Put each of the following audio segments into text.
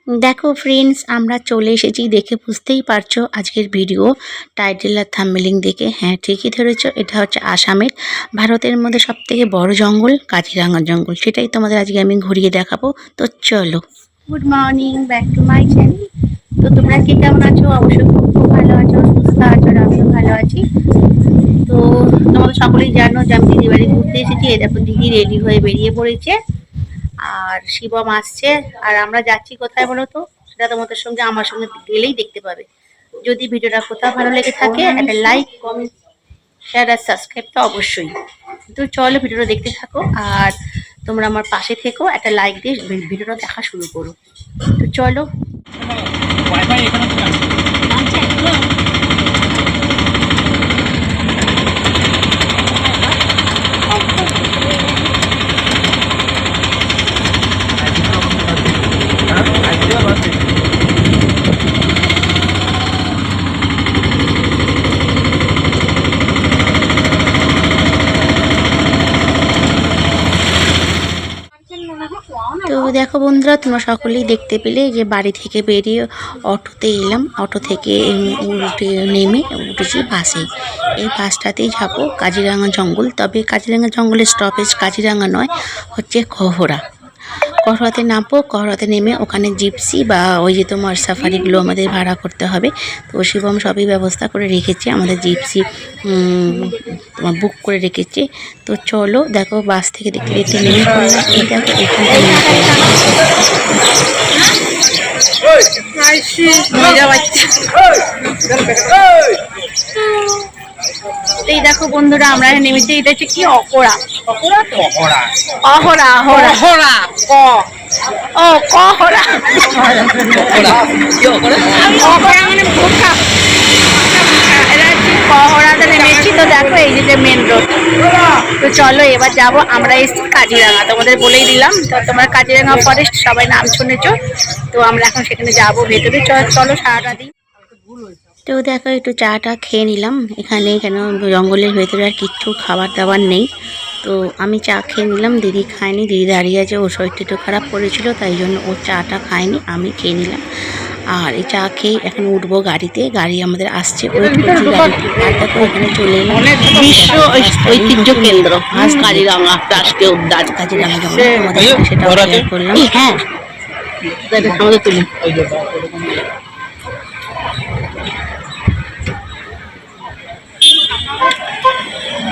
দেখো ফ্রেন্ডস, আমরা চলে এসেছি। দেখে বুঝতেই পারছো আজকের ভিডিও টাইটেল আর থাম্বনেলিং দেখে। হ্যাঁ, ঠিকই ধরেছো, এটা হচ্ছে আসামের ভারতের মধ্যে সবথেকে বড় জঙ্গল কাজিরাঙ্গা জঙ্গল। সেটাই তোমাদের আজকে আমি ঘুরিয়ে দেখাবো। তো চলো। Good morning, back to my channel. তো তোমরা কে কেমন আছো? অবশ্যই খুব খুব ভালো আছো, সুস্থ আছো, আর আমিও ভালো আছি। তো তোমাদের সকলেই জানো যে আমি দিদি বাড়ি ঘুরতে এসেছি। এই দেখো দিদি রেডি হয়ে বেরিয়ে পড়েছে, আর শিবম আসছে। আর আমরা যাচ্ছি কোথায় বলো তো? সেটা তোমাদের সঙ্গে আমার সঙ্গে গেলেই দেখতে পাবে। যদি ভিডিওটা কোথাও ভালো লেগে থাকে, একটা লাইক, কমেন্ট, শেয়ার আর সাবস্ক্রাইব তো অবশ্যই। তো চলো ভিডিওটা দেখতে থাকো, আর তোমরা আমার পাশে থেকো, একটা লাইক দিয়ে ভিডিওটা দেখা শুরু করো। তো চলো। তো দেখো বন্ধুরা, তোমরা সকলেই দেখতে পেলে যে বাড়ি থেকে বেরিয়ে অটোতে এলাম। অটো থেকে নেমে উঠেছি বাসে। এই বাসটাতেই যাবো কাজিরাঙ্গা জঙ্গল। তবে কাজিরাঙ্গা জঙ্গলের স্টপেজ কাজিরাঙ্গা নয়, হচ্ছে কহরা। কহরাতে নামবো। কহরাতে নেমে ওখানে জিপসি বা ওই যে তোমার সাফারিগুলো আমাদের ভাড়া করতে হবে। তো শিবম সবই ব্যবস্থা করে রেখেছে, আমাদের জিপসি তোমার বুক করে রেখেছে। তো চলো, দেখো বাস থেকে দেখতে দেখতে নেমে পড়লাম। এই দেখো এখানটা নেমে এই দেখো বন্ধুরা, আমরা নেমেছি। এটা হচ্ছে কি অকরা? অহরা অহরা অহরা ক ও কহরা। অহরা মানে ভুট্টা। এটা হচ্ছে কহরাতে নেমেছি। তো দেখো এই যে মেন রোড। তো চলো এবার যাবো। আমরা এসেছি কাজিরাঙ্গা, তোমাদের বলেই দিলাম। তো তোমরা কাজিরাঙ্গা ফরেস্ট সবাই নাম শুনেছো। তো আমরা এখন সেখানে যাবো ভেতরে। চলো সারাটা দিন। তো দেখো একটু চাটা খেয়ে নিলাম। এখানে কেন জঙ্গলের ভেতরে আর কিচ্ছু খাবার দাবার নেই। তো আমি চা খেয়ে নিলাম, দিদি খায়নি। দিদি দাঁড়িয়ে আছে, ওর শরীরটা একটু খারাপ করেছিল, তাই জন্য ও চাটা খায়নি, আমি খেয়ে নিলাম। আর এই চা খেয়ে এখন উঠবো গাড়িতে। গাড়ি আমাদের আসছে, ওয়েট করছি গাড়িটি। আর দেখো এখানে চলে এলাম বিশ্ব ঐতিহ্য কেন্দ্র কাজিরাঙ্গা রাষ্ট্রীয় উদ্যান কাজিরাঙ্গা জঙ্গল। তোমাদের সেটা শেয়ার করলাম। হ্যাঁ, আমাদের তুলি।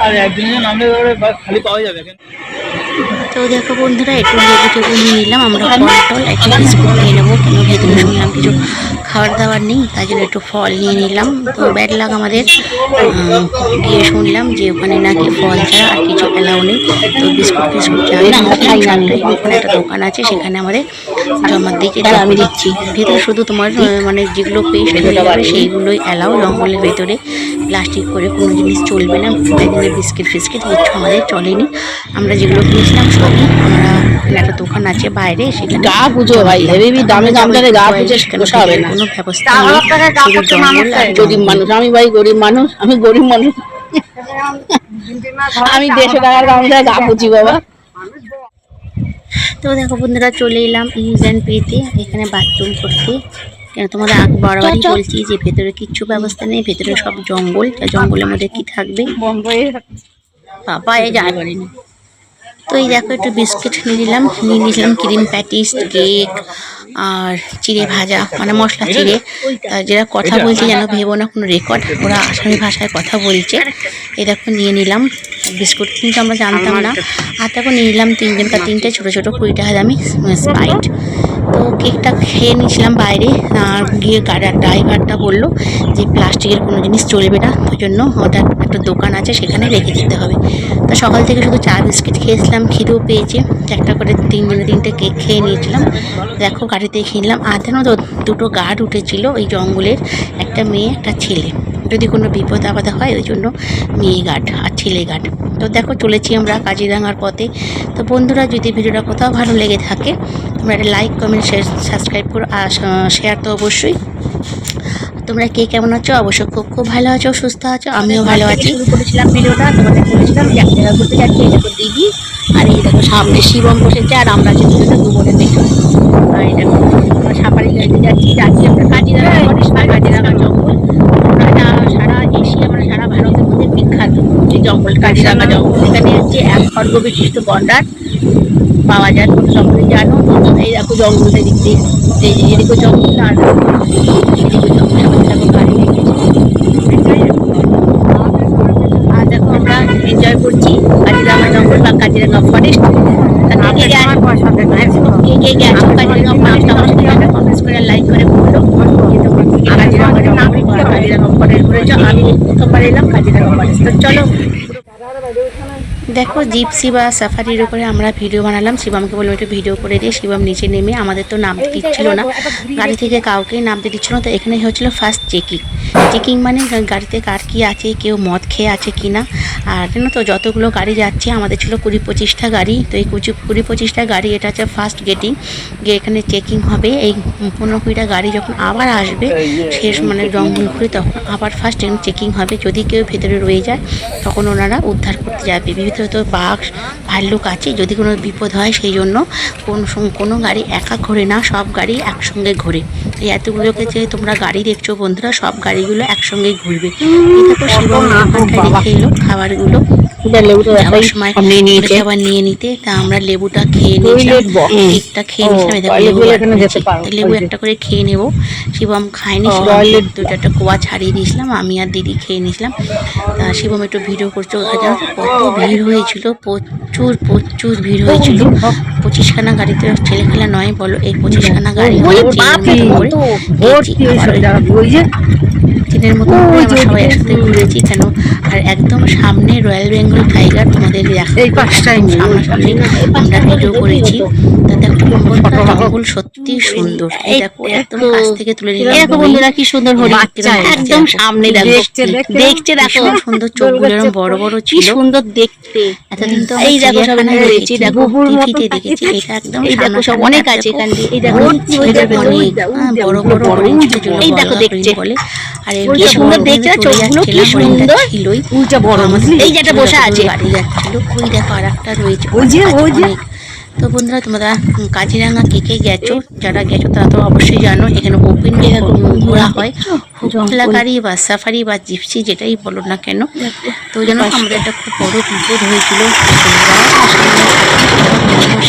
আর একদিনের নামলে খালি পাওয়া যাবে। তো দেখো বন্ধুরা, একটু লেবু নিয়ে নিলাম আমরা। ফল টল একটু বিস্কুট নিয়ে নেবো, কেন ভেতরে শুনলাম কিছু খাবার দাবার নেই, তাই জন্য একটু ফল নিয়ে নিলাম। তো ব্যাড লাগ আমাদের, গিয়ে শুনলাম যে ওখানে নাকি ফল ছাড়া আর কিছু এলাও নেই। তো বিস্কুট চাই না, আমরা খাই না। ওখানে একটা দোকান আছে, সেখানে আমাদের জমা দিকে আমি দিচ্ছি। ভেতরে শুধু তোমার মানে যেগুলো পেস্ট হয়ে যাবে সেইগুলোই এলাও। জঙ্গলের ভেতরে প্লাস্টিক করে কোনো জিনিস চলবে না, তাই জন্য বিস্কিট ফিস্কিট কিছু আমাদের চলেনি। আমরা যেগুলো কিনেছিলাম সবই আমরা, একটা দোকান আছে বাইরে, সেখানে গা পুজো ভাই হেভি দামে দামে গা পুজো বসা হবে না, কোনো ব্যবস্থা নেই। শুধু জঙ্গল আর গরিব মানুষ। আমি ভাই গরিব মানুষ, আমি গরিব মানুষ, আমি 150 টাকার গামছায় গা পুজি বাবা। তো দেখো বন্ধুরা, চলে এলাম ইউজ অ্যান্ড পেতে, এখানে বাথরুম করতে। কেন তোমাদের বারবারই বলছি যে ভেতরে কিচ্ছু ব্যবস্থা নেই, ভেতরে সব জঙ্গল। জঙ্গলের মধ্যে কি থাকবে বাবা, এ যায় পারিনি। তো এই দেখো একটু বিস্কিট নিয়ে নিয়েছিলাম ক্রিম প্যাটিস, কেক আর চিড়ে ভাজা, মানে মশলা চিড়ে। যেটা কথা বলছে যেন ভেবো না কোনো রেকর্ড, ওরা আসামি ভাষায় কথা বলছে। এই দেখো নিয়ে নিলাম বিস্কুট, কিন্তু আমরা জানতাম না। আর দেখো নিয়ে নিলাম তিনটে ছোটো ছোটো 20 টাকা দামি স্প্রাইট। তো কেকটা খেয়ে নিয়েছিলাম বাইরে। আর গিয়ে গাড়ির ড্রাইভারটা বললো যে প্লাস্টিকের কোনো জিনিস চলবে না, ওই জন্য ওটা একটা দোকান আছে সেখানে রেখে দিতে হবে। তো সকাল থেকে শুধু চা বিস্কিট খেয়েছিলাম, খিদেও পেয়েছে। একটা করে 3 কেক খেয়ে নিয়েছিলাম। দেখো গাড়িতে খেয়ে নিলাম। আর যেন তো 2টো গার্ড উঠেছিল ওই জঙ্গলের, একটা মেয়ে একটা ছেলে, যদি কোনো বিপদ আপদ হয় ওই জন্য মেয়ে গার্ড আর ছেলে গার্ড। তো দেখো চলেছি আমরা কাজিরাঙ্গার পথে। তো বন্ধুরা, যদি ভিডিওটা কোথাও ভালো লেগে থাকে তোমরা একটা লাইক, কমেন্ট, সাবস্ক্রাইব করো, আর শেয়ার তো অবশ্যই। তোমরা কে কেমন আছো? অবশ্যই খুব খুব ভালো আছো, সুস্থ আছো, আমিও ভালো আছি। শুরু করেছিলাম ভিডিওটা, তোমাদের বলেছিলাম যে এক জায়গা ঘুরতে যাচ্ছি। এই দেখো দিদি, আর এই দেখো সামনে শিবম বসেছে, আর আমরা আছি দু বোনের দেখো। আর এই দেখো সাফারি যাচ্ছি আমরা কাজিরাঙা ফরেস্ট বা কাজিরাঙা জঙ্গল। সারা এশিয়া মানে সারা ভারতের মধ্যে বিখ্যাত এই জঙ্গল, কাজিরাঙা জঙ্গল। এখানে হচ্ছে এক খর্গ বিশিষ্ট গন্ডার পাওয়া যায়, তোমরা সকলেই জানো। তো এই দেখো জঙ্গলটা দেখতে, এই যে এদিকে জঙ্গল আর এদিকে জঙ্গল, দেখো গাড়ি আর দেখো আমরা এনজয় করছি কাজিরাঙা জঙ্গল বা কাজিরাঙা ফরেস্ট। কে গেছো কাজিরাঙা ফরেস্ট আমার সাথে কমেন্টস করে লাইক করে বললো কাজিরাঙা জঙ্গল বা কাজিরাঙা ফরেস্ট ঘুরেছ। আমি প্রথমবার এলাম কাজিরাঙা ফরেস্ট। তো চলো দেখো জিপসি বা সাফারির উপরে আমরা ভিডিও বানালাম। শিবমকে বললাম একটু ভিডিও করে দিয়ে, শিবম নিচে নেমে, আমাদের তো নামতে দিচ্ছিল না, গাড়ি থেকে কাউকেই নামতে দিচ্ছিল না। তো এখানে হচ্ছিলো ফার্স্ট চেকিং মানে গাড়িতে কার কী আছে, কেউ মদ খেয়ে আছে কি না। আর জানো তো যতগুলো গাড়ি যাচ্ছে, আমাদের ছিল 20-25টা গাড়ি। তো এই 20-25টা গাড়ি, এটা হচ্ছে ফার্স্ট গেটিং, গিয়ে এখানে চেকিং হবে। এই 15-20টা গাড়ি যখন আবার আসবে শেষ মানে জঙ্গল ঘুরে, তখন আবার ফার্স্ট চেকিং হবে। যদি কেউ ভেতরে রয়ে যায় তখন ওনারা উদ্ধার করতে যাবে। বিভিন্ন তো বাঘ ভাল্লুক আছে, যদি কোনো বিপদ হয় সেই জন্য কোনো গাড়ি একা ঘোরে না, সব গাড়ি একসঙ্গে ঘোরে। এই এতগুলোকে যে তোমরা গাড়ি দেখছো বন্ধুরা, সব গাড়িগুলো একসঙ্গে ঘুরবে। এই দেখো শিবম ওখানটায় রেখে এলো খাবারগুলো, যাওয়ার সময় খাবার নিয়ে নিতে। তা আমরা লেবুটা খেয়ে নিয়েছিলাম, কেকটা খেয়ে নিয়েছিলাম। লেবু একটা করে খেয়ে নেবো। শিবম খায়নি, শিবম দুটো কোয়া ছাড়িয়ে দিয়েছিলাম, আমি আর দিদি খেয়ে নিয়েছিলাম। তা শিবম একটু ভিডিও করছো, জানো তো কত ভিড় হয়েছিল, প্রচুর ভিড় হয়েছিল। 25খানা গাড়িতে ছেলে খেলা নয় বলো, এই 25খানা গাড়ি ট্রেনের মতো আমরা সবাই একসাথে ঘুরেছি। কেন আর একদম সামনে রয়্যাল বেঙ্গল টাইগার তোমাদের সামনাসামনি আমরা ভিডিও করেছি। তা দেখো জঙ্গল সত্যি সুন্দর। এই দেখো একদম কাছ থেকে তুলে নিলাম, বন্ধুরা কি সুন্দর হরিণ একদম সামনে দেখছে, দেখো সুন্দর চোখগুলো এরকম বড় বড় ছিল, সুন্দর দেখতে। এতদিন তো এই দেখো সবাই রয়েছি, দেখো টিভিতে দেখেছি, এটা একদম দেখো সব অনেক আছে এখান দিয়ে। এই দেখো বড় বড় হরিণ ছিল, এই দেখো দেখছে বলে। আর কি সুন্দর দেখছে, চোখগুলো কি সুন্দর ছিলই, উল্টা বড় এই যেটা বসে আছে গাড়ি যাচ্ছিল। ওই দেখো আর একটা রয়েছে, ওই যে। তো বন্ধুরা তোমরা কাজিরাঙা কে গেছো, যারা গেছো তারা তো অবশ্যই জানো, এখানে ওপেন ঘোরা হয়, খোলা গাড়ি বা সাফারি বা জিপসি যেটাই বলো না কেন। তো জানো আমাদের একটা খুব বড় বিপদ হয়েছিল,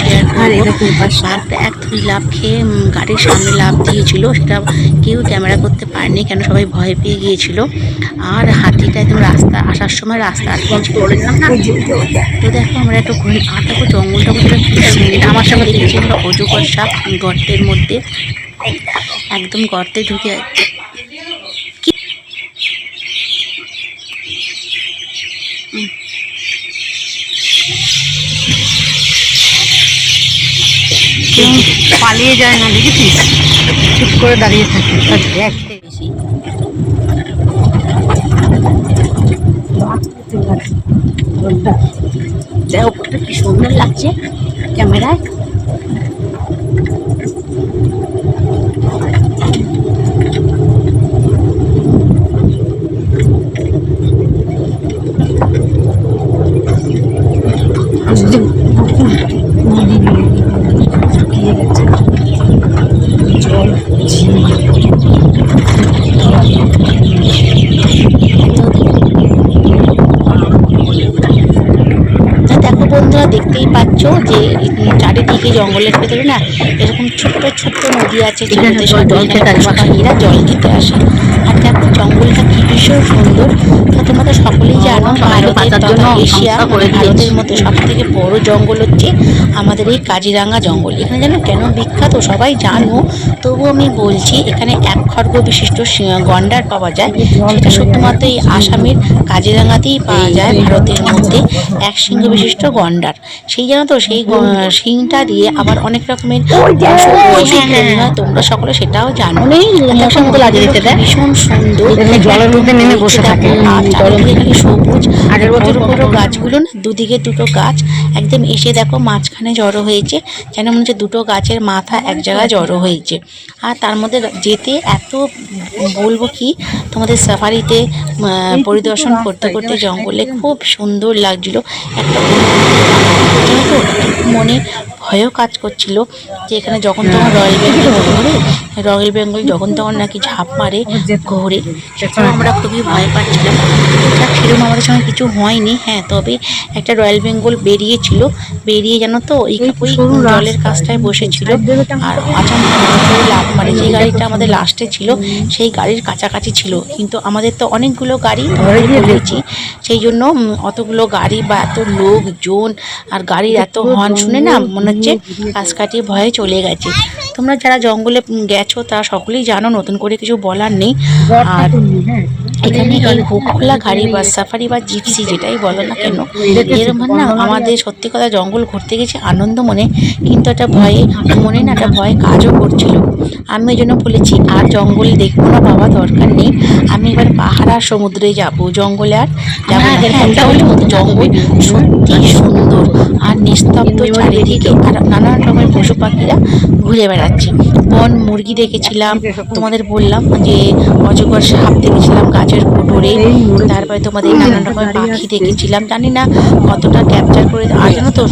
শেয়ার করবো। বাঘটা এক দুই লাফ খেয়ে গাড়ির সামনে লাফ দিয়েছিল, সেটা কেউ ক্যামেরা করতে পারেনি, কেন সবাই ভয় পেয়ে গিয়েছিল। আর হাতিটা একদম রাস্তা আসার সময় রাস্তা আটকে পড়েছিলাম না। তো দেখো আমরা একটু ঘুরে, আর দেখো জঙ্গলটা বোধহয় কি সুন্দর। আমার সামনে দেখেছি আমরা অজগর সাপ গর্তের মধ্যে, একদম গর্তে ঢুকে পালিয়ে যায় না, দেখেছিস চুপ করে দাঁড়িয়ে থাকে। দেখো কি সুন্দর লাগছে ক্যামেরায়। বন্ধুরা দেখতেই পাচ্ছ যে চারিদিকে জঙ্গলের ভেতরে না এরকম ছোট্ট ছোট্ট নদী আছে, যেগুলোতে সব পাখিরা জল খেতে আসে। আর দেখো জঙ্গলটা কি ভীষণ সুন্দর। তো তোমরা তো সকলেই জানো এশিয়া মানে ভারতের মধ্যে সব থেকে বড় জঙ্গল হচ্ছে আমাদের এই কাজিরাঙা জঙ্গল। এখানে জানো কেন বিখ্যাত সবাই জানো, তবু আমি বলছি, এখানে এক খর্গ বিশিষ্ট গন্ডার পাওয়া যায়। সেটা শুধুমাত্র এই আসামের কাজিরাঙাতেই পাওয়া যায়, ভারতের মধ্যে এক সিংহ বিশিষ্ট গন্ডার। সেই জানো তো সেই শিংটা দিয়ে আবার অনেক রকমের তোমরা সকলে সেটাও জানো। ভীষণ সুন্দর, জলের মধ্যে নেমে বসে থাকে, আর চারিদিকে খালি সবুজ। আর বড় বড় গাছগুলো না, দুদিকে দুটো গাছ একদম এসে দেখো মাঝখানে জড়ো হয়েছে, যেন মনে হচ্ছে দুটো গাছের মাথা এক জায়গায় জড়ো হয়েছে। আর তার মধ্যে যেতে এত বলবো কি, তোমাদের সাফারিতে পরিদর্শন করতে করতে জঙ্গলে খুব সুন্দর লাগছিল। একটা মনে ভয়ও কাজ করছিল যে এখানে যখন তখন রয়্যাল বেঙ্গল রয়্যাল বেঙ্গল যখন তখন নাকি ঝাঁপ মারে ঘোরে, সেটাও আমরা খুবই ভয় পাচ্ছিলাম। সেরকম আমাদের সঙ্গে কিছু হয়নি। হ্যাঁ, তবে একটা রয়্যাল বেঙ্গল বেরিয়ে জানো তো ওই জলের কাছটায় বসেছিল, আর আচমকা করে লাফ মারে। যে গাড়িটা আমাদের লাস্টে ছিল সেই গাড়ির কাছাকাছি ছিল, কিন্তু আমাদের তো অনেকগুলো গাড়ি বলেছি, সেই জন্য অতগুলো গাড়ি বা এত লোকজন আর গাড়ির এত হর্ন শুনে না মনে হচ্ছে কাছ কাটিয়ে ভয়ে চলে গেছে। তোমরা যারা জঙ্গলে গেছো তারা সকলেই জানো, নতুন করে কিছু বলার নেই। আর এখানে এই হুকখোলা গাড়ি বা সাফারি বা জিপসি যেটাই বলো না কেন, এরকম না আমাদের সত্যি কথা জঙ্গল ঘুরতে গেছি আনন্দ মনে, কিন্তু একটা ভয়ে মনে না একটা ভয়ে কাজও করছিল। আমি ওই জন্য বলেছি আর জঙ্গল দেখবো না বাবা, দরকার নেই, আমি এবার পাহাড় আর সমুদ্রে যাব, জঙ্গলে আর যাবো না। হ্যাঁ, তাহলে জঙ্গল সত্যি সুন্দর আর নিস্তব্ধ চারিদিকে, আর নানান রকমের পশু পাখিরা ঘুরে বেড়াচ্ছে। বন মুরগি দেখেছিলাম, তোমাদের বললাম যে অজগর সাপ দেখেছিলাম গাছের কোটরে, তারপরে তোমাদের নানান রকমের পাখি দেখেছিলাম। জানি না কতটা ক্যাপচার করে, আর জানো তো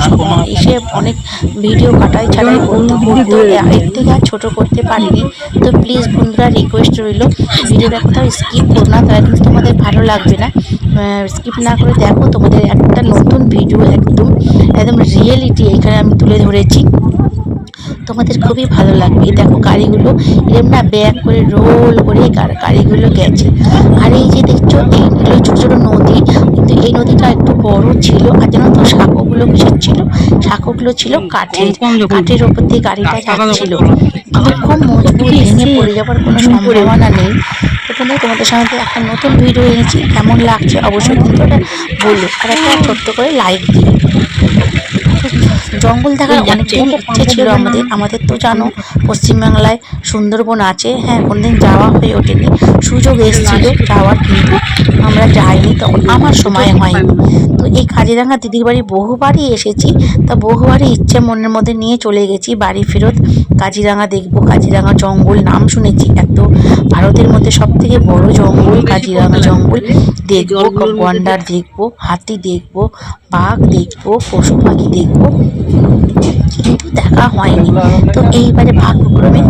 এসে অনেক ভিডিও কাটাই ছাড়াই করতে এর থেকে আর ছোটো করতে পারিনি। তো প্লিজ বন্ধুরা রিকোয়েস্ট রইল, ভিডিওটা কোথাও স্কিপ করো না, তাহলে কিন্তু তোমাদের ভালো লাগবে না। স্কিপ না করে দেখো, তোমাদের একটা নতুন ভিডিও একদম রিয়েলিটি এখানে আমি তুলে ধরেছি, তোমাদের খুবই ভালো লাগবে। দেখো গাড়িগুলো এরকম না ব্যাক করে রোল করে গাড়িগুলো গেছে। আর এই যে দেখছো এইগুলো ছোটো ছোটো নদী, কিন্তু এই নদীটা একটু বড় ছিল। আর জানো তো শাঁখগুলো কিসের ছিল? শাঁখগুলো ছিল কাঠের ওপর দিয়ে গাড়িটা যাচ্ছিল, খুব মজবুত, ভেঙে পড়ে যাওয়ার কোনো সম্ভাবনা নেই। তো তোমাদের সঙ্গে একটা নতুন ভিডিও এনেছি, কেমন লাগছে অবশ্যই কিন্তু ওটা বললো, আর একটা ছোট্ট করে লাইক দিই। জঙ্গল দেখার অনেকদিন ইচ্ছে ছিল আমাদের তো জানো পশ্চিমবাংলায় সুন্দরবন আছে। হ্যাঁ, কোনদিন যাওয়া হয়ে ওঠেনি, সুযোগ এসেছিল যাওয়ার, কিন্তু আমরা যাইনি, তখন আমার সময় হয়নি। তো এই কাজিরাঙা দিদির বাড়ি বহুবারই এসেছি, তা বহুবারই ইচ্ছে মনের মধ্যে নিয়ে চলে গেছি বাড়ি ফেরত। কাজিরাঙা দেখবো, কাজিরাঙা জঙ্গল নাম শুনেছি, এত ভারতের মধ্যে সব থেকে বড় জঙ্গল কাজিরাঙা জঙ্গল, দেখবো গন্ডার দেখবো, হাতি দেখবো, বাঘ দেখবো, পশু পাখি দেখবো, কিন্তু দেখা হয়নি। তো এইবারে ভাগ্যক্রমে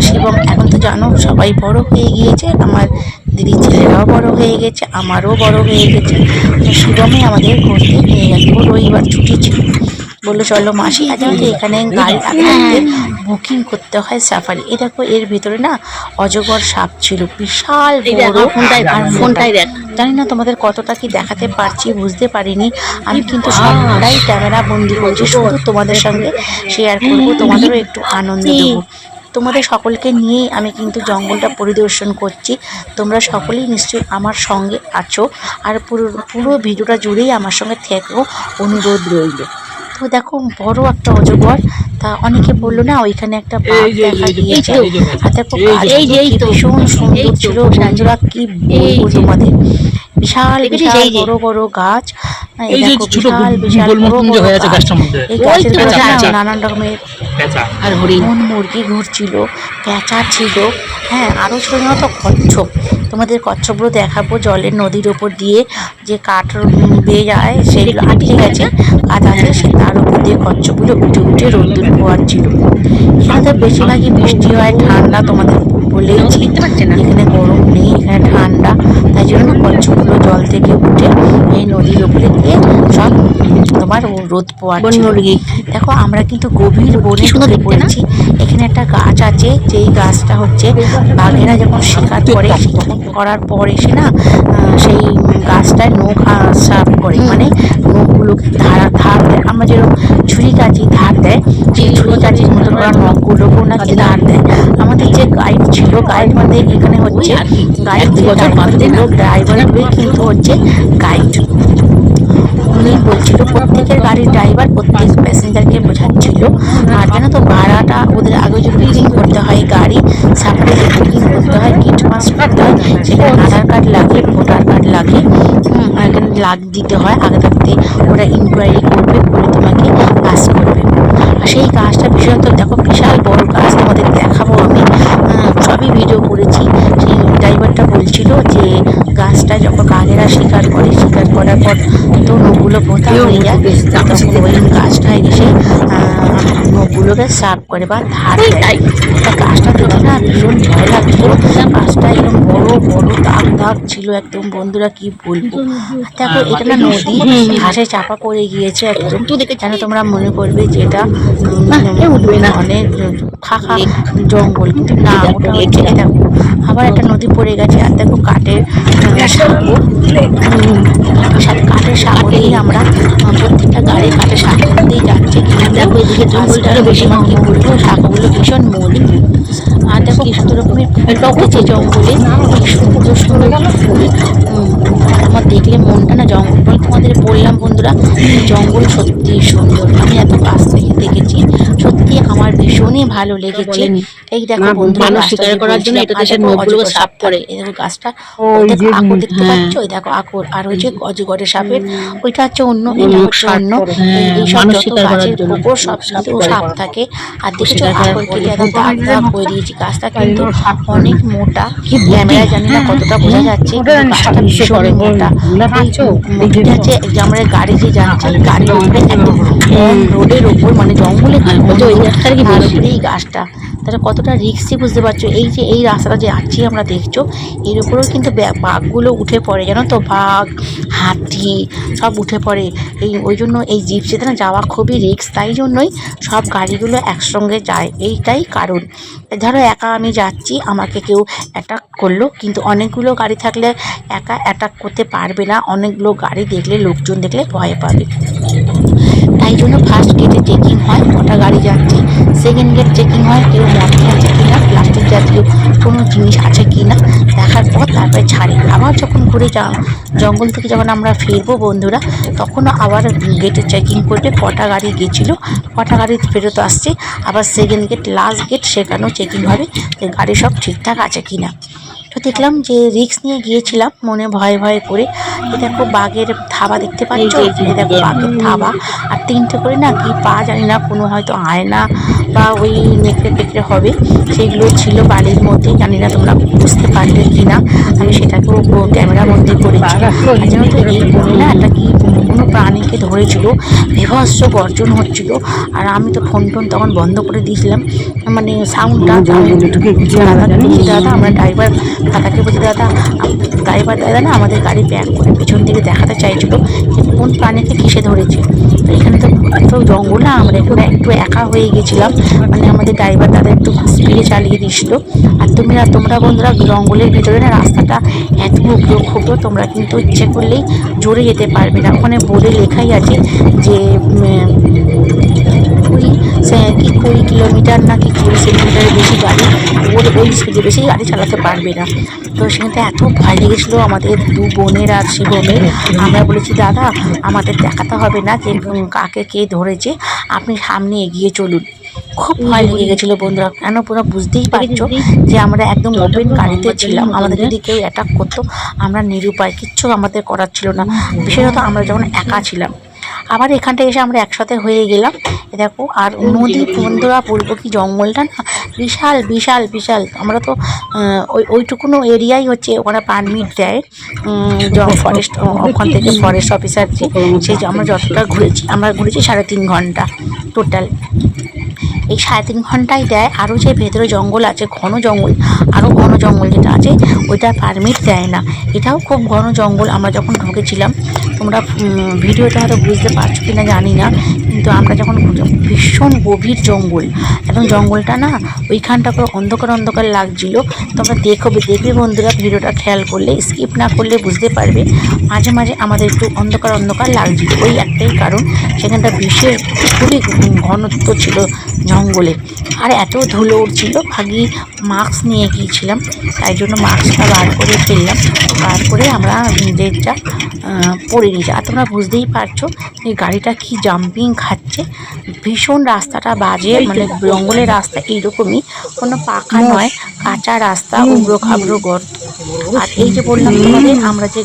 শিবম, এখন তো জানো সবাই বড় হয়ে গিয়েছে, আমার দিদির ছেলেরাও বড় হয়ে গেছে, আমারও বড় হয়ে গেছে। তো শিবমে আমাদের ঘুরতে নিয়ে গেছে, রবিবার ছুটি ছিল, বললো চলো মাসি। আজ আমাদের এখানে গাড়ি আগে বুকিং করতে হয় সাফারি। এ দেখো এর ভেতরে না অজগর সাপ ছিল, বিশাল বড়। আর ফোনটাই দেখ, জানি না তোমাদের কতটা কি দেখাতে পারছি বুঝতে পারিনি, আমি কিন্তু সবটাই ক্যামেরা বন্দি করছি, শুধু তোমাদের সঙ্গে শেয়ার করবো, তোমাদেরও একটু আনন্দ দেবো। তোমাদের সকলকে নিয়েই আমি কিন্তু জঙ্গলটা পরিদর্শন করছি, তোমরা সকলেই নিশ্চয়ই আমার সঙ্গে আছো, আর পুরো ভিডিওটা জুড়েই আমার সঙ্গে থেকেও অনুরোধ রইল। তো দেখো বড় একটা অজগর, তা অনেকে বললো না ওইখানে একটা বাঘ দেখা গিয়েছে, আর দেখো ভীষণ সুন্দর ছিল বন্ধুরা, কি বলবো তোমাদের, বিশাল বিশাল বড় বড় গাছ, বিশাল বিশাল বড় বড় গাছ। এই গাছের মধ্যে নানান রকমের আর হরিণ মুরগি ঘুরছিল, পেঁচা ছিল, হ্যাঁ আরও ছিল না তো কচ্ছপ। তোমাদের কচ্ছপগুলো দেখাবো, জলের নদীর ওপর দিয়ে যে কাঠ বেয়ে যায় সেগুলো আটকে গেছে, কাঠ আছে সে তার উপর দিয়ে কচ্ছপগুলো উঠে উঠে রোদ্দুর পোয়াচ্ছিল। এখানে তো বেশিরভাগই বৃষ্টি হয়, ঠান্ডা, তোমাদের বলেইছি এখানে গরম নেই, এখানে ঠান্ডা, তাই জন্য কচ্ছপগুলো জল থেকে উঠে এই নদীর ওপরে গিয়ে সব তোমার রোদ পোয়াচ্ছিল। দেখো আমরা কিন্তু গভীর বনে ঢুকে পড়েছি। এখানে একটা গাছ আছে, যেই গাছটা হচ্ছে বাঘেরা যখন শিকার করে করার পর এসে না সেই গাছটায় নখ সাফ করে, মানে নখগুলোকে ধার দেয়, আমরা যেরকম ছুরি কাঁচি ধার দেয়, সেই ছুরি কাঁচির মতো করা নখগুলোকেও নাকি ধার দেয়। আমাদের যে গাইড ছিল, গাইড মানে এখানে হচ্ছে গাইড, ড্রাইভারগুলোই কিন্তু হচ্ছে গাইড। উনি বলছিল প্রত্যেকের গাড়ির ড্রাইভার প্রত্যেক প্যাসেঞ্জারকে বোঝাচ্ছিল। আর জানো তো ভাড়াটা ওদের আগে যে বুকিং করতে হয়, গাড়ি সাফারি যে বুকিং করতে হয়, কিট পাস করতে হয়, সেখানে আধার কার্ড লাগে, ভোটার কার্ড লাগে, এখানে দিতে হয় আগে থাকতে, ওরা ইনকোয়ারি করবে, করে তোমাকে পাস করবে। আর সেই গাছটা বিশেষত দেখো বিশাল বড় গাছ, তোমাদের দেখাবো আমি, সবই ভিডিও করেছি। সেই ড্রাইভারটা বলছিল যে গাছটা যখন বাঘেরা শিকার করে, শিকার করার পর তো নখগুলো পোতা হয়ে যায়, তখন ওই গাছটায় এসে নখগুলোকে সাফ করে বা ধার দেয়। তা গাছটা দেখে না ভীষণ ভয় লাগছিল। গাছটা এরকম বড় বড় দাগ দাগ ছিল একদম বন্ধুরা, কি বলবো। দেখো এটা না নদী, ঘাসে চাপা পড়ে গিয়েছে একদম, কেন তোমরা মনে করবে যে এটা অনেক ফাঁকা জঙ্গল, কিন্তু না, ওটা হচ্ছে দেখো আবার একটা নদী পড়ে গেছে। আর দেখো কাঠের সাঁকো, সাথে কাঠের সাঁকো দিয়ে আমরা প্রত্যেকটা গাড়ি কাঠের সাঁকো দিয়ে যাচ্ছে। কিন্তু দেখো এদিকে জঙ্গলটারও বেশি কি বলবো, সাঁকোগুলো ভীষণ মজবুত। আর দেখো কত রকমের ফুল উঠেছে জঙ্গলে, কি সুন্দর সুন্দর ফুল। আমার দেখলে মনটা না, জঙ্গল তোমাদের বললাম বন্ধুরা, জঙ্গল সত্যি সুন্দর। আমি এত কাছ থেকে দেখেছি, সত্যি আমার ভীষণই ভালো লেগেছে। এই দেখো বন্ধুরা, শিকার করার জন্য এটা দেশের নখগুলো সাফ করে। এই দেখো গাছটা, দেখো আকর দেখতে পাচ্ছ, ওই দেখো আকর। আর ওই যে অজগরের সাপের ওইটা হচ্ছে অন্য, এটা হচ্ছে অন্য। এই সব যত গাছের উপর সব কিন্তু সাপ থাকে। আর দেখেছো আকর কেটে এত দাগ দাগ করে দিয়েছি। গাছটা কিন্তু অনেক মোটা, ক্যামেরায় জানি না কতটা বোঝা যাচ্ছে, গাছটা ভীষণ মোটা। মোটিটা হচ্ছে আমরা গাড়ি যে যাচ্ছে, গাড়ির উপরে একদম রোডের ওপর, মানে জঙ্গলে এই গাছটা, তাহলে কতটা রিস্কি বুঝতে পারছো। এই যে এই রাস্তাটা যে আছি আমরা দেখছো, এর উপরেও কিন্তু বাঘগুলো উঠে পড়ে, জানো তো, বাঘ হাতি সব উঠে পড়ে। ওই জন্য এই জিপসিতে না যাওয়া খুবই রিস্ক, তাই জন্যই সব গাড়িগুলো একসঙ্গে যায়, এইটাই কারণ। ধরো একা আমি যাচ্ছি, আমাকে কেউ অ্যাটাক করলো, কিন্তু অনেকগুলো গাড়ি থাকলে একা অ্যাটাক করতে পারবে না, অনেকগুলো গাড়ি দেখলে, লোকজন দেখলে ভয় পাবে। তাই জন্য ফার্স্ট গেটে চেকিং হয় কটা গাড়ি যাচ্ছে, সেকেন্ড গেট চেকিং হয় কেউ মদ খাচ্ছে কিনা, প্লাস্টিক জাতীয় কোনো জিনিস আছে কিনা, দেখার পর তারপরে ছাড়ে। আবার যখন ঘুরে জঙ্গল থেকে যখন আমরা ফিরবো বন্ধুরা, তখনও আবার গেটে চেকিং করবে কটা গাড়ি গেছিলো, কটা গাড়ি ফেরত আসছে। আবার সেকেন্ড গেট, লাস্ট গেট, সেখানেও চেকিং হবে যে গাড়ি সব ঠিকঠাক আছে কিনা। তো দেখলাম যে রিস্ক নিয়ে গিয়েছিলাম মনে ভয়ে ভয়ে করে। এ দেখো বাঘের থাবা দেখতে পাচ্ছ, এ দেখো বাঘের থাবা, আর তিনটে করে না কি পা জানি না, কোনো হয়তো আয়না বা ওই নেকড়ে টেকড়ে হবে, সেগুলো ছিল বাড়ির মধ্যে, জানি না তোমরা বুঝতে পারলে কি না। আমি সেটাকেও ক্যামেরার মধ্যে করেছি। আর যেন তো এই বনে না একটা কি কোনো প্রাণীকে ধরেছিল, বিভৎস গর্জন হচ্ছিল। আর আমি তো ফোন টোন তখন বন্ধ করে দিয়েছিলাম, মানে সাউন্ডটা। দাদা আমরা ড্রাইভার দাদাকে বলছি, ড্রাইভার দাদা না আমাদের গাড়ি ব্যাক করে পেছন দিকে দেখাতে চাইছিল যে কোন প্রাণীকে কিসে ধরেছে। তো এখানে তো এত জঙ্গল না, আমরা এখানে একটু একা হয়ে গেছিলাম, মানে আমাদের ড্রাইভার দাদা একটু স্পিডে চালিয়ে দিয়েছিল। আর তোমরা বন্ধুরা জঙ্গলের ভিতরে না রাস্তাটা এত ক্ষুদ্র, তোমরা কিন্তু ইচ্ছে করলেই জোরে যেতে পারবে না। ওখানে বোর্ডে লেখাই আছে যে 20 কিলোমিটার না কি 20 সেন্টিমিটারের বেশি গাড়ি, ওই স্পিডে বেশি গাড়ি চালাতে পারবে না। তো সেখানে এত ভয় লেগেছিলো আমাদের দু বোনের আর শিবমের। আমরা বলেছি দাদা আমাদের দেখাতে হবে না যে কাকে কে ধরেছে, আপনি সামনে এগিয়ে চলুন। খুব ভয় লেগে গেছিলো বন্ধুরা, কেন পুরো বুঝতেই পারছো যে আমরা একদম ওপেন গাড়িতে ছিলাম, আমাদের যদি কেউ অ্যাটাক করতো আমরা নিরুপায়, কিচ্ছু আমাদের করার ছিল না, বিশেষত আমরা যখন একা ছিলাম। আবার এখানটা এসে আমরা একসাথে হয়ে গেলাম। দেখো আর নদী বন্ধুরা বলবো কি, জঙ্গলটা না বিশাল বিশাল বিশাল। আমরা তো ওইটুকুনো এরিয়াই হচ্ছে, ওখানে পারমিট দেয় ফরেস্ট, ওখান থেকে ফরেস্ট অফিসার যে, সেই আমরা যতটা ঘুরেছি, আমরা ঘুরেছি 3.5 ঘন্টা টোটাল। এই 3.5 ঘন্টায় দেয়। আরও যে ভেতরে জঙ্গল আছে, ঘন জঙ্গল, আরও ঘন জঙ্গল যেটা আছে, ওইটা পারমিট দেয় না। এটাও খুব ঘন জঙ্গল। আমরা যখন ঢুকেছিলাম, তোমরা ভিডিওতে হয়তো বুঝতে পারছো কিনা জানি না, কিন্তু আমরা যখন ভীষণ গভীর জঙ্গল, এবং জঙ্গলটা না ওইখানটা করে অন্ধকার অন্ধকার লাগছিল। তোমরা দেখবে বন্ধুরা, ভিডিওটা খেয়াল করলে, স্কিপ না করলে বুঝতে পারবে। মাঝে মাঝে আমাদের একটু অন্ধকার অন্ধকার লাগছিল, ওই একটাই কারণ, সেখানটা বিশেষ খুবই ঘনত্ব ছিল জঙ্গলে। আর এত ধুলো উঠছিল, ভাগি মাস্ক নিয়ে গিয়েছিলাম, তাই জন্য মাস্কটা বার করে ফেললাম, বার করে আমরা নিজেরটা পরে নিয়েছি। আর তোমরা বুঝতেই পারছো এই গাড়িটা কি জাম্পিং খাচ্ছে, ভীষণ রাস্তাটা বাজে, মানে জঙ্গলের রাস্তা এইরকমই, কোনো পাকা নয়, কাঁচা রাস্তা, উবড়ো খাবড়ো গর্ত। আর এই যে বললাম তোমাদের, আমরা যে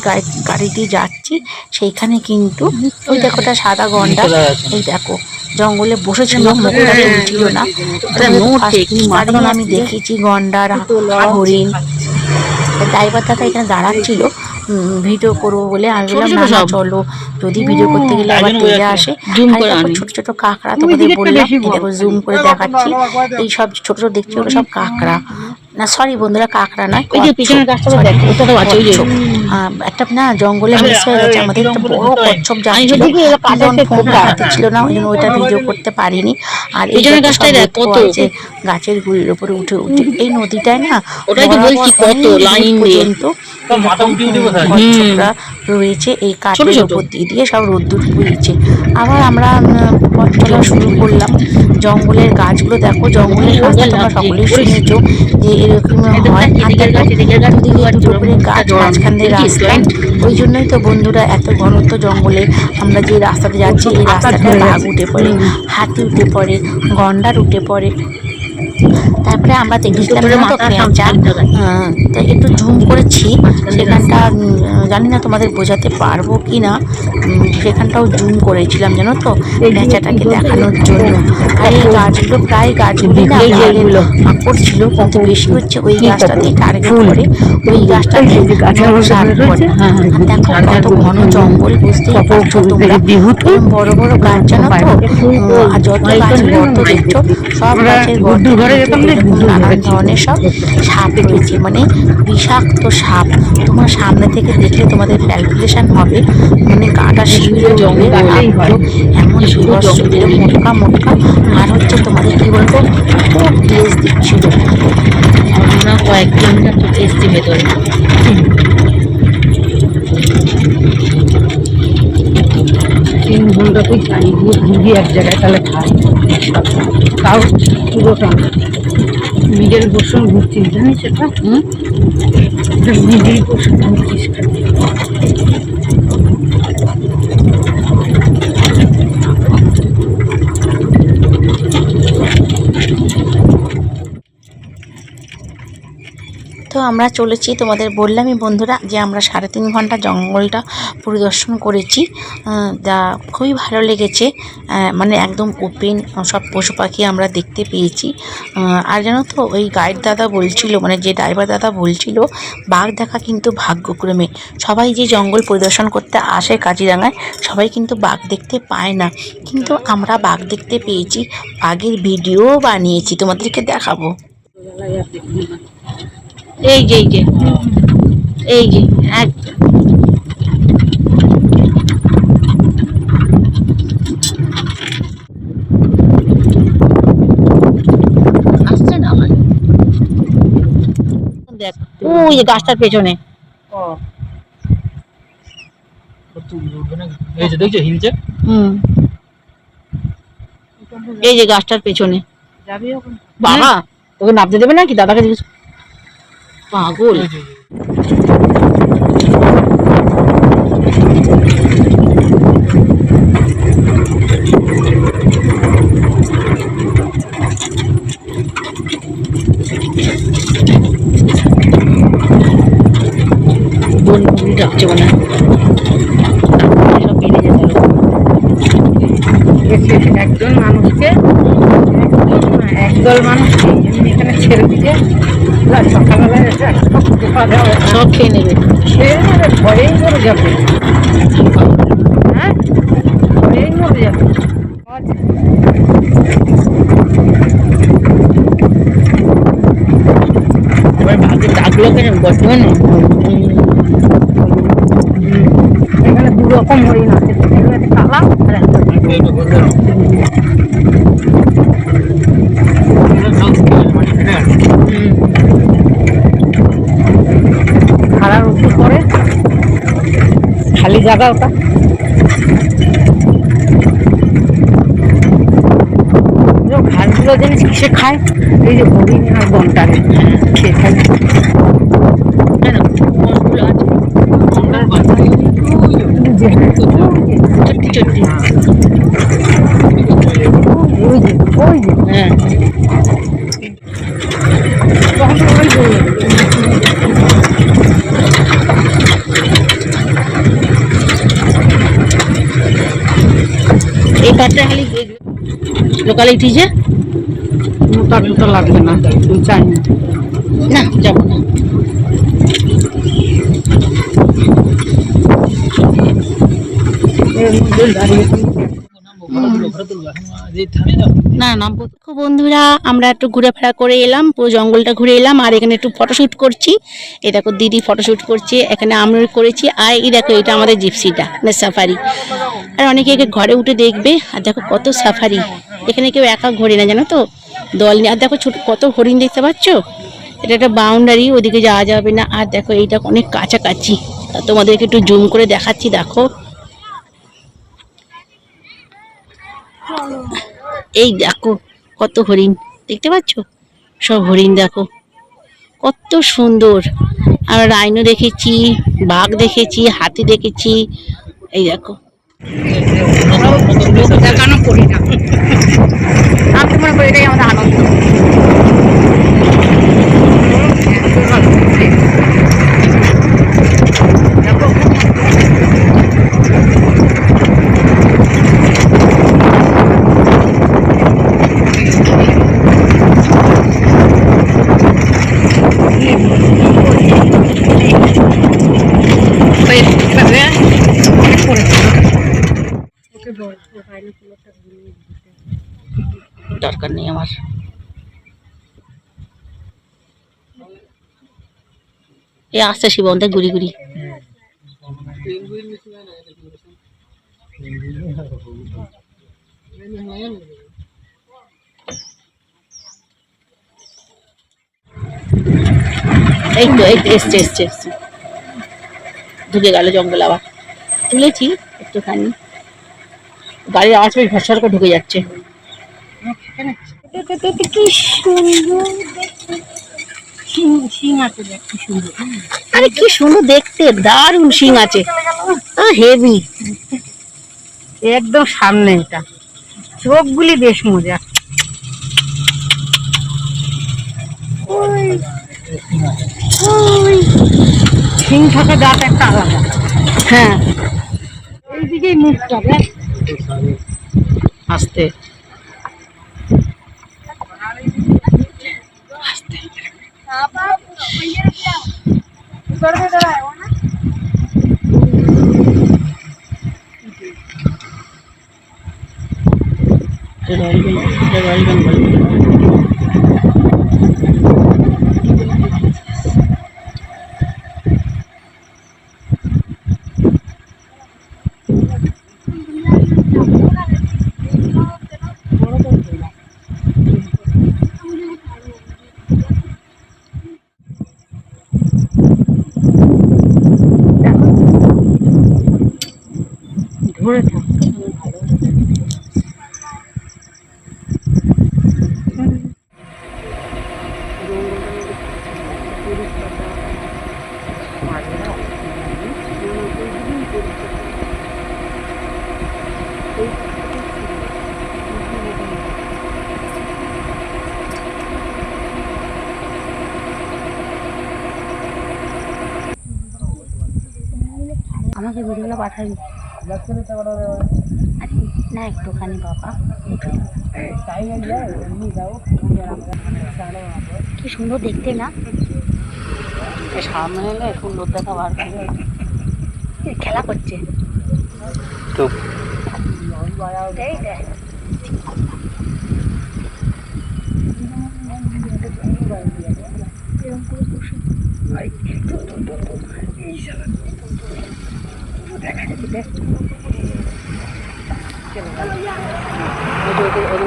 গাড়িতে যাচ্ছি সেইখানে কিন্তু ওই দেখোটা সাদা গন্ডার, এই দেখো জঙ্গলে বসেছিল, মুখটা তুলছিল না। আমি দেখেছি গন্ডার, হরিণ। ড্রাইভার দাদা এখানে দাঁড়াচ্ছিল ভিডিও করবো বলে, আমি বললাম না চলো, যদি ভিডিও করতে গেলে আবার তেলে আসে। আর ছোট ছোট কাঁকড়া তোমাদের বললাম, দেখো জুম করে দেখাচ্ছি, এই সব ছোট ছোট দেখছি ওগুলো সব কাঁকড়া, না সরি বন্ধুরা, কাঁকড়া নয়, ওই যে পিছনের গাছটা দেখো, ওটা তো আছে, ওই যে একটা না জঙ্গলে মিস হয়ে গেছে আমাদের, একটা বড় কচ্ছপ যাচ্ছিল, হাতে ছিল না, ওই জন্য ওইটা ভিডিও করতে পারিনি। আর এই গাছটাই কত গাছের গুড়ির উপরে উঠে উঠে এই নদীটায় না, ওটাই তো বলছি কত লাইন পর্যন্ত কচ্ছপরা রয়েছে, এই কাঠের উপর দিয়ে সব রোদ্দুর পুড়িয়েছে। আবার আমরা পথ চলা শুরু করলাম। জঙ্গলের গাছগুলো দেখো, জঙ্গলের গাছ তোমরা সকলেই শুনেছো যে এরকম হয়, আর দেখো দুদিকে দুটো করে গাছ, মাঝখান দিয়ে রাস্তা। ওই জন্যই তো বন্ধুরা এত ঘনত্ব জঙ্গলে আমরা যে রাস্তাতে যাচ্ছি, এই রাস্তাটায় বাঘ উঠে পড়ে, হাতি উঠে পড়ে, গন্ডার উঠে পড়ে। তারপরে আমরা দেখেছিলাম তো পেঁচা, তো একটু জুম করেছি সেখানটা, জানি না তোমাদের বোঝাতে পারবো কি না, সেখানটাও জুম করেছিলাম জানো তো, পেঁচাটাকে দেখানোর জন্য। আর এই গাছগুলো প্রায় গাছগুলি না আকর ছিল, কিন্তু বেশি হচ্ছে ওই গাছটাতেই টার্গেট করে, ওই গাছটাতে সার করে। দেখো কত ঘন জঙ্গল, বুঝতেই পারছো তোমরা, বড় বড় গাছ জানো তো, আর যত গাছ গর্ত দেখছো সব গাছের গর্ত নানান ধরনের সব সাপ রয়েছে, মানে বিষাক্ত সাপ। তোমার সামনে থেকে দেখলে তোমাদের ক্যালকুলেশন হবে, মানে গাটা শিউরে জঙ্গলে সাপগুলো এমন বিভৎস, মোটকা মোটকা। আর হচ্ছে তোমাদের কি বলতো, খুব তেজ দিচ্ছিল, আমরা কয়েক কিলোমিটার তো এসছি ভেতরে। তিন ঘন্টা তুই খাই ঘুরবি এক জায়গায়, তাহলে খাই তাও পুরোটা মিডল পোর্শন ঘুরছিস, জানিস এটা? মিডল পোর্শন ঘুরছিস। তো আমরা চলেছি, তোমাদের বললামই বন্ধুরা যে আমরা 3.5 ঘন্টা জঙ্গলটা পরিদর্শন করেছি, যা খুবই ভালো লেগেছে, মানে একদম ওপেন, সব পশু পাখি আমরা দেখতে পেয়েছি। আর জানো তো ওই গাইড দাদা বলছিল, মানে যে ড্রাইভার দাদা বলছিল, বাঘ দেখা কিন্তু ভাগ্যক্রমে, সবাই যে জঙ্গল পরিদর্শন করতে আসে কাজিরাঙায় সবাই কিন্তু বাঘ দেখতে পায় না, কিন্তু আমরা বাঘ দেখতে পেয়েছি, বাঘের ভিডিও বানিয়েছি, তোমাদেরকে দেখাবো। এই যে এই যে এই যে একদম আসছে না আমার, দেখ ওই যে গাছটার পেছনে, এই যে গাছটার পেছনে। বাবা তোকে নামতে দেবে নাকি? দাদাকে জিজ্ঞেস, পাগল। বন্ধু ডাকছে মনে হয়, সব বেরিয়ে যেতে একজন মানুষকে, একদল মানুষকে এখানে ছেড়ে দিয়ে সকালবেলায় সব খেয়ে নেবে, ভয়েই মরে যাবে, হ্যাঁ ভয়েই মরে যাবে। এবার ভাগ্যে ডাকলো কেন বর্তমানে, এখানে 2 রকম হরিণ আছে, কালা আর খাড়ার উপর করে খালি জায়গা ওটা। ঘাসগুলো জিনিস কিসে খায়? এই যে হরিণ আর গন্ডারে খেয়ে খায়। হ্যাঁ এই পাটটা খালি লোকালিটি, যে মোটা মোটা লাগবে না, চাই না, যাবো না। না নামবো দেখো বন্ধুরা, আমরা একটু ঘোরাফেরা করে এলাম, পুরো জঙ্গলটা ঘুরে এলাম, আর এখানে একটু ফটোশুট করছি। এই দেখো দিদি ফটোশুট করছে, এখানে আমরা করেছি। আর এই দেখো এটা আমাদের জিপসিটা, মানে সাফারি। আর অনেকে একে ঘরে উঠে দেখবে। আর দেখো কত সাফারি, এখানে কেউ একা ঘোরে না জানো তো, দল নিয়ে। আর দেখো ছোট কত হরিণ দেখতে পাচ্ছ, এটা একটা বাউন্ডারি, ওদিকে যাওয়া যাবে না। আর দেখো এইটা অনেক কাছাকাছি, তোমাদেরকে একটু জুম করে দেখাচ্ছি। দেখো এই দেখো কত হরিণ দেখতে পাচ্ছ, সব হরিণ দেখো কত সুন্দর। আমরা রাইনো দেখেছি, বাঘ দেখেছি, হাতি দেখেছি। এই দেখো দেখানো করি না, আমি তো মনে করি এটাই আমাদের আনন্দ। দরকার নেই আমার। এ আসছে শিবন্ত ঘুরি ঘুরি। এই তো এসছে এসছে এসছে, ঢুকে গেল জঙ্গল। আবার তুলেছি একটুখানি, গাড়ির আওয়াজ পেয়ে ভরসা করে ঢুকে যাচ্ছে। কি সুন্দর, শিং আছে কি সুন্দর। আরে কি সুন্দর দেখতে, দারুণ শিং আছে, হেভি। একদম সামনে, এটা চোখগুলি বেশ মজা। শিং থাকা দাঁত একটা আলাদা। হ্যাঁ এইদিকেই মুখটা দেখ, আস্তে রয়্যাল বেঙ্গল। ধরে থাক। আমাকে ভিডিওগুলো পাঠাবি না একটুখানি বাবা। কি সুন্দর দেখতে না, সামনে এলে সুন্দর দেখা বার খেলা করছে।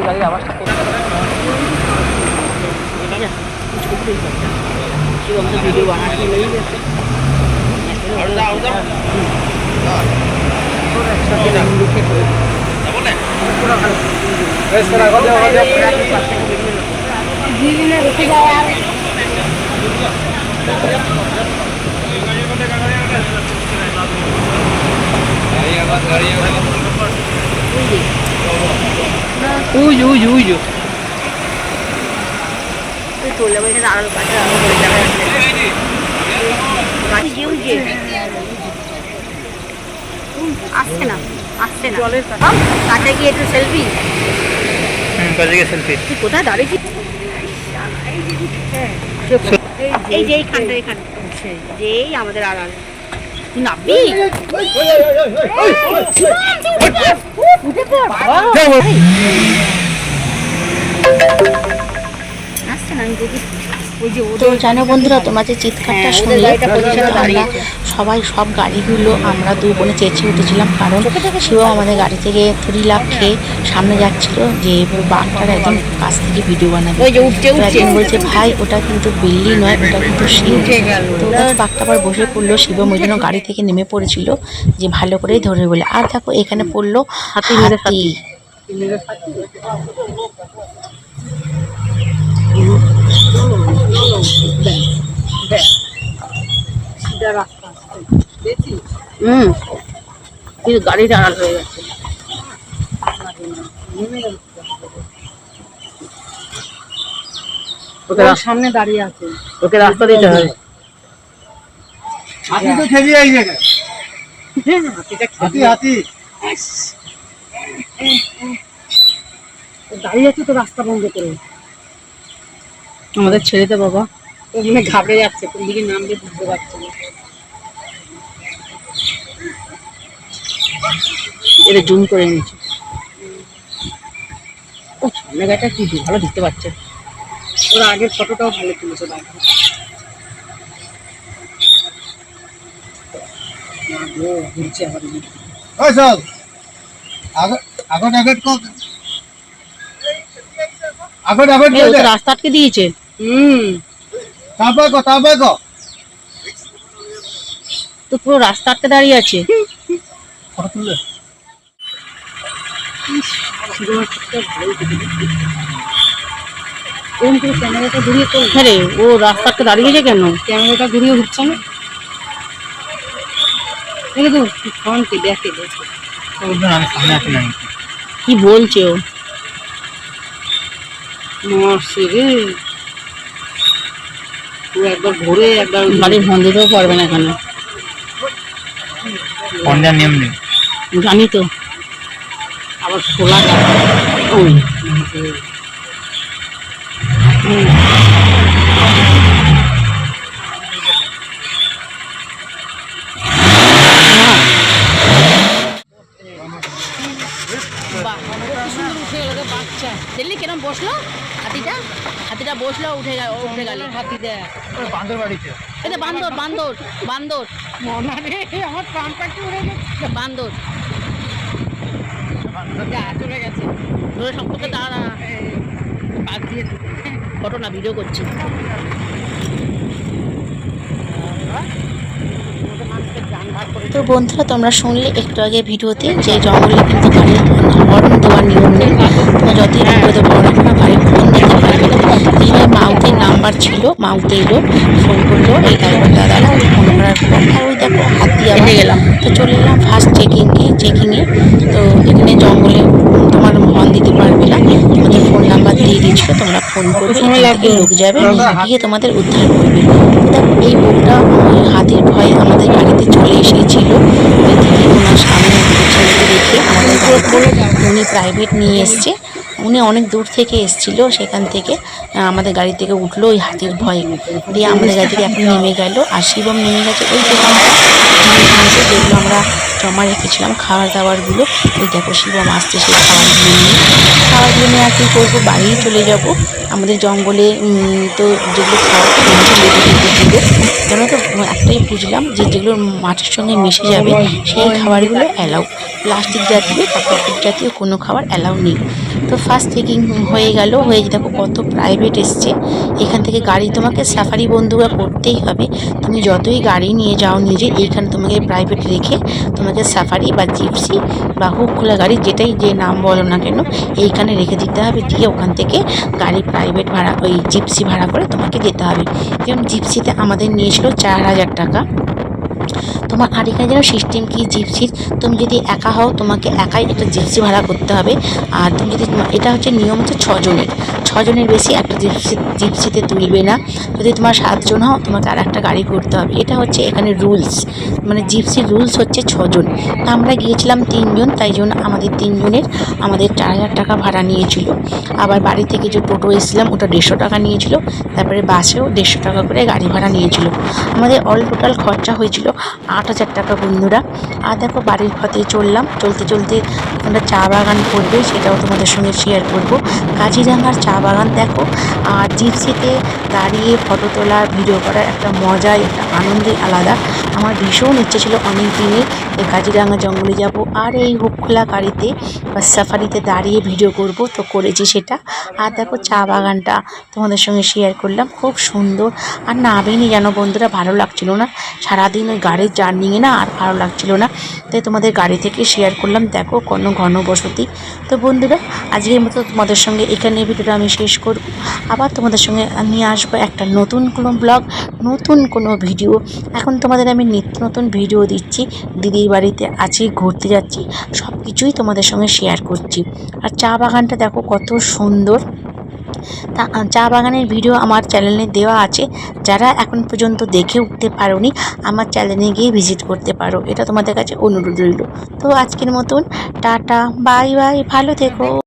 গাড়ির আওয়াজটা ভিডিও বানাতে লেগে গেছে। চলে যাবো এখানে আড়াল কাছে আসছে না, আসছে না। কাছে গিয়ে একটু সেলফি, তুই কোথায় দাঁড়িয়েছিস? এই যে এইখানটা, এখানে যেই আমাদের আড়াল। তুই নাববি? উঠে পড় বাবা। আসছে না, আমি দেখি। ওই যে তো জানো বন্ধুরা, তোমাদের চিৎকারটা শুনে আমরা সবাই সব গাড়িগুলো আমরা দু বোনে চেঁচিয়ে উঠেছিলাম, কারণ সেও আমাদের গাড়ি থেকে 3 লাখ খেয়ে সামনে যাচ্ছিল যে বাঘটার একদম কাছ থেকে ভিডিও বানাবে। ওই যে উঠছে উঠছে একজন বলছে ভাই ওটা কিন্তু বিল্লি নয়, ওটা কিন্তু শিব। তো ওটা বাঘটা আবার বসে পড়লো, শিবম ওই জন্য গাড়ি থেকে নেমে পড়েছিল যে ভালো করেই ধরে বলে। আর দেখো এখানে পড়লো হাতি। কিন্তু গাড়িটা আড়াল হয়ে গেছে। ওকে সামনে দাঁড়িয়ে আছে, ওকে রাস্তা দিতে হবে। হাতি তো খেলি এই জায়গায়, হাতি হাতি দাঁড়িয়ে আছে তো রাস্তা বন্ধ করে। আমাদের ছেড়ে দে বাবা, ও মনে ঘাবড়ে যাচ্ছে, কোন দিকে নামবে বুঝতে পারছে না। এটা জুম করে নিয়েছি। ও সামনে গাড়িটা কি ভালো দেখতে পাচ্ছে। ওরা আগের ফটোটাও ভালো তুলেছে। ঘুরছে আবার ওই সব আগট আগট কো আগট আগট রাস্তা আটকে দিয়েছে। তারপর কো তো পুরো রাস্তা আটকে দাঁড়িয়ে আছে। ফটো তুলে ক্যামেরাটা ঘুরিয়ে তো রে, ও রাস্তা আটকে দাঁড়িয়েছে কেন? ক্যামেরাটা ঘুরিয়ে হচ্ছে না। কি বলছে ও? ও একবার ঘুরে একবার গাড়ি ফোন দিতেও পারবে না এখানে। নিয়ম নেই জানি তো, আবার খোলা ওই বাচ্চা দেখলি কেরম বসলো হাতিটা, হাতিটা বসলো উঠে গেল। হাতি দেয় বান্দর বাড়িতে, এটা বান্দর বান্দর বান্দর আমার প্রাণ পাখি উড়ে গেছে। বান্দর চলে গেছে ধরে সম্পর্কে দাঁড়া বাঘ দিয়ে ঘটনা ভিডিও করছি। তো বন্ধুরা, তোমরা শুনলে একটু আগে ভিডিওতে যে জঙ্গলে কিন্তু গাড়ির হর্ন দেওয়ার নিয়ম নেই। তোমরা যতই ভিডিওতে বড় রাখো না, গাড়ির হর্ন দিতে পারবে না। এইভাবে মাউথের নাম্বার ছিল, মাউথে এলো, ফোন করলো এই ড্রাইভার দাদারা, ফোন করার পর আর ওই দেখো হাতি আবার গেলাম। তো চলে এলাম ফার্স্ট চেকিংয়ে। তো এখানে জঙ্গলে তোমার হর্ন দিতে পারবে না, তোমাদের ফোন নাম্বার দিয়ে দিচ্ছিল, তোমরা ফোন করবে, লোক যাবে গিয়ে তোমাদের উদ্ধার করবে। দেখো এই লোকটা হাতির ভয়ে আমাদের গাড়িতে চলে এসেছিল। ওই দিদি ওনার সামনে ছেলেকে রেখে আমাদের গাড়িতে উনি প্রাইভেট নিয়ে এসছে। উনি অনেক দূর থেকে এসেছিল, সেখান থেকে আমাদের গাড়ি থেকে উঠলো ওই হাতির ভয়ে, দিয়ে আমাদের গাড়ি থেকে এখন নেমে গেল। আর শিবম নেমে গেছে ওই দোকানটা যেগুলো আমরা জমা রেখেছিলাম খাবার দাবারগুলো। ওই দেখো শিবম আসছে সেই খাবারগুলো নিয়ে আর কি করবো, বাড়িই চলে যাব। আমাদের জঙ্গলে তো যেগুলো খাওয়া দিল, কেন তো একটাই বুঝলাম যে যেগুলো মাটির সঙ্গে মিশে যাবে সেই খাবারগুলো অ্যালাউ, প্লাস্টিক জাতীয় বা প্যাকেট জাতীয় কোনো খাবার অ্যালাউ নেই। তো ফার্স্ট চেকিং হয়ে গেল, হয়ে দেখো কত প্রাইভেট এসছে। এখান থেকে গাড়ি তোমাকে সাফারি বন্ধুরা করতেই হবে। তুমি যতই গাড়ি নিয়ে যাও নিজে, এইখানে তোমাকে প্রাইভেট রেখে তোমাকে সাফারি বা জিপসি বা হুক খোলা গাড়ি যেটাই যে নাম বলো না কেন এইখানে রেখে দিতে হবে, দিয়ে ওখান থেকে গাড়ি প্রাইভেট ভাড়া ওই জিপসি ভাড়া করে তোমাকে যেতে হবে। যেমন জিপসিতে আমাদের নিয়েছিল 4000 টাকা। তোমার আর এখানে যেন সিস্টেম কি জিপসির, তুমি যদি একা হও তোমাকে একাই একটা জিপসি ভাড়া করতে হবে। আর তুমি যদি এটা হচ্ছে নিয়ম হচ্ছে 6 জনের, 6 জনের বেশি একটা জিপসিতে তুলবে না। যদি তোমার 7 জন হও তোমাকে আর একটা গাড়ি করতে হবে। এটা হচ্ছে এখানে রুলস, মানে জিপসির রুলস হচ্ছে 6 জন। আমরা গিয়েছিলাম 3 জন, তাই জন্য আমাদের 3 জনের আমাদের 4000 টাকা ভাড়া নিয়েছিল। আবার বাড়ি থেকে যে টোটো এসেছিলাম ওটা 150 টাকা নিয়েছিল। তারপরে বাসেও 150 টাকা করে গাড়ি ভাড়া নিয়েছিল। আমাদের অল টোটাল খরচা হয়েছিল 8000 টাকা বন্ধুরা। আর দেখো বাড়ির পথে চললাম, চলতে চলতে আমরা চা বাগান করবে সেটাও তোমাদের সঙ্গে শেয়ার করব। কাজিরাঙার চা বাগান দেখো, আর জিপসিতে দাঁড়িয়ে ফটো তোলার ভিডিও করার একটা মজাই, একটা আনন্দই আলাদা। আমার ভীষণ ইচ্ছে ছিল অনেক দিনের এই কাজিরাঙা জঙ্গলে যাব আর এই হুপখোলা গাড়িতে বা সাফারিতে দাঁড়িয়ে ভিডিও করব, তো করেছি সেটা। আর দেখো চা বাগানটা তোমাদের সঙ্গে শেয়ার করলাম, খুব সুন্দর। আর নামেনি যেন বন্ধুরা, ভালো লাগছিল না সারাদিন ওই গাড়ির জার্নিংয়ে, না আর ভালো লাগছিল না, তাই তোমাদের গাড়ি থেকে শেয়ার করলাম। দেখো কোনো ঘনবসতি। তো বন্ধুরা আজকের মতো তোমাদের সঙ্গে এখানে ভিডিওটা আমি শেষ করব। আবার তোমাদের সঙ্গে নিয়ে আসবো একটা নতুন কোনো ব্লগ, নতুন কোনো ভিডিও। এখন তোমাদের আমি নিত্য নতুন ভিডিও দিচ্ছি, দিদির বাড়িতে আছি, ঘুরতে যাচ্ছি, সব কিছুই তোমাদের সঙ্গে শেয়ার করছি। আর চা বাগানটা দেখো কত সুন্দর। তা চা বাগানের ভিডিও আমার চ্যানেলে দেওয়া আছে, যারা এখন পর্যন্ত দেখে উঠতে পারোনি আমার চ্যানেলে গিয়ে ভিজিট করতে পারো, এটা তোমাদের কাছে অনুরোধ রইল। তো আজকের মতন টাটা, বাই বাই, ভালো থেকো।